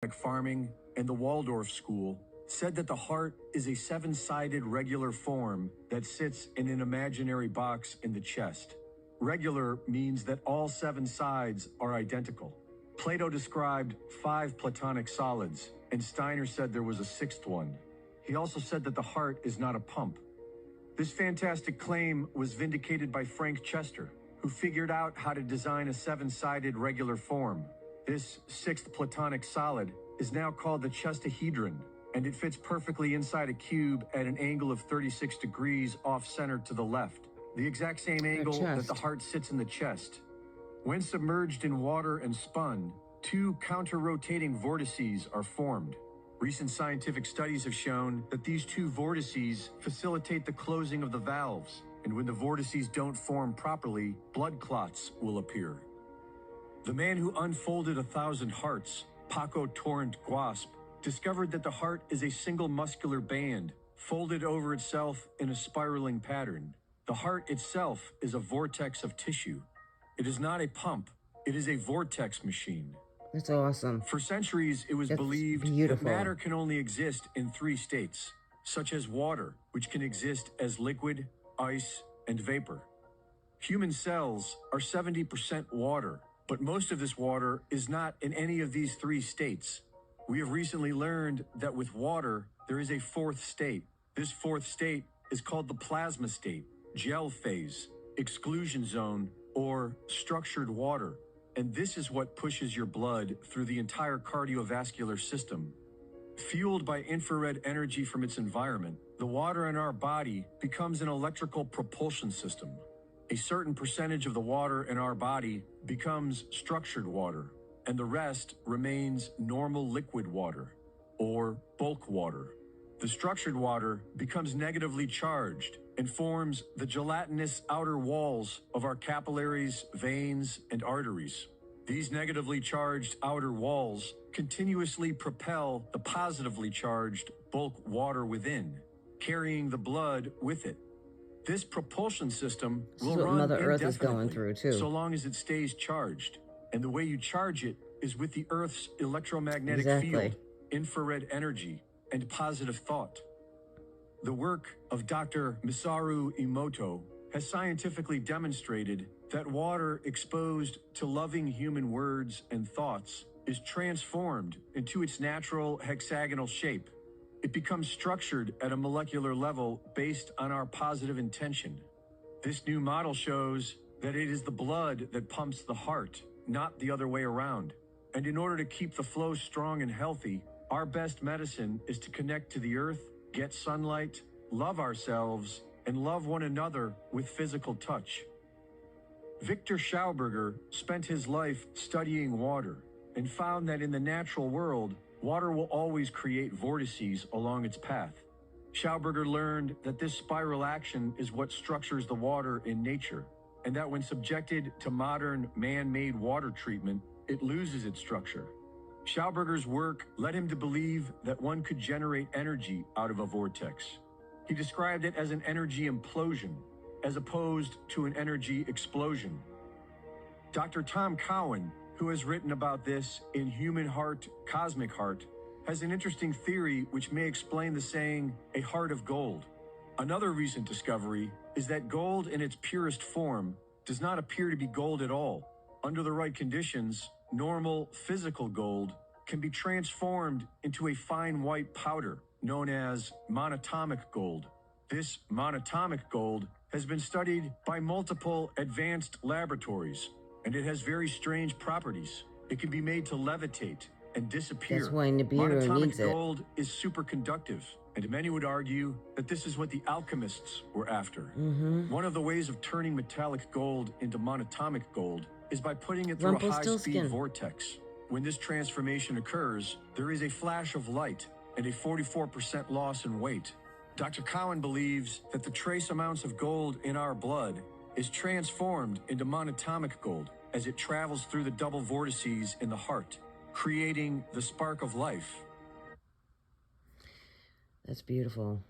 scientific farming and the Waldorf School, said that the heart is a seven-sided regular form that sits in an imaginary box in the chest. Regular means that all seven sides are identical. Plato described 5 platonic solids, and Steiner said there was a 6th one. He also said that the heart is not a pump. This fantastic claim was vindicated by Frank Chester, who figured out how to design a 7-sided regular form. This 6th platonic solid is now called the chestahedron, and it fits perfectly inside a cube at an angle of 36 degrees off-center to the left, the exact same angle that the heart sits in the chest. When submerged in water and spun, 2 counter-rotating vortices are formed. Recent scientific studies have shown that these 2 vortices facilitate the closing of the valves, and when the vortices don't form properly, blood clots will appear. The man who unfolded 1,000 hearts, Paco Torrent Guasp, discovered that the heart is a single muscular band, folded over itself in a spiraling pattern. The heart itself is a vortex of tissue. It is not a pump, it is a vortex machine. That's awesome. For centuries, it was believed that matter can only exist in 3 states, such as water, which can exist as liquid, ice, and vapor. Human cells are 70% water, but most of this water is not in any of these 3 states. We have recently learned that with water, there is a 4th state. This 4th state is called the plasma state, gel phase, exclusion zone, or structured water. And this is what pushes your blood through the entire cardiovascular system. Fueled by infrared energy from its environment, the water in our body becomes an electrical propulsion system. A certain percentage of the water in our body becomes structured water, and the rest remains normal liquid water, or bulk water. The structured water becomes negatively charged and forms the gelatinous outer walls of our capillaries, veins, and arteries. These negatively charged outer walls continuously propel the positively charged bulk water within, carrying the blood with it. This propulsion system will run Mother Earth is indefinitely, going through too, so long as it stays charged. And the way you charge it is with the Earth's electromagnetic field, infrared energy, and positive thought. The work of Dr. Masaru Emoto has scientifically demonstrated that water exposed to loving human words and thoughts is transformed into its natural hexagonal shape. It becomes structured at a molecular level based on our positive intention. This new model shows that it is the blood that pumps the heart, not the other way around. And in order to keep the flow strong and healthy, our best medicine is to connect to the earth, get sunlight, love ourselves, and love one another with physical touch. Victor Schauberger spent his life studying water and found that in the natural world, water will always create vortices along its path. Schauberger learned that this spiral action is what structures the water in nature, and that when subjected to modern man-made water treatment, it loses its structure. Schauberger's work led him to believe that one could generate energy out of a vortex. He described it as an energy implosion, as opposed to an energy explosion. Dr. Tom Cowan, who has written about this in Human Heart, Cosmic Heart, has an interesting theory which may explain the saying, a heart of gold. Another recent discovery is that gold in its purest form does not appear to be gold at all. Under the right conditions, normal physical gold can be transformed into a fine white powder known as monatomic gold. This monatomic gold has been studied by multiple advanced laboratories, and it has very strange properties. It can be made to levitate and disappear. That's why Nibiru needs it. Monatomic gold is superconductive, and many would argue that this is what the alchemists were after. One of the ways of turning metallic gold into monatomic gold is by putting it through a high-speed vortex. When this transformation occurs, there is a flash of light and a 44% loss in weight. Dr. Cowan believes that the trace amounts of gold in our blood is transformed into monatomic gold as it travels through the double vortices in the heart, creating the spark of life. That's beautiful.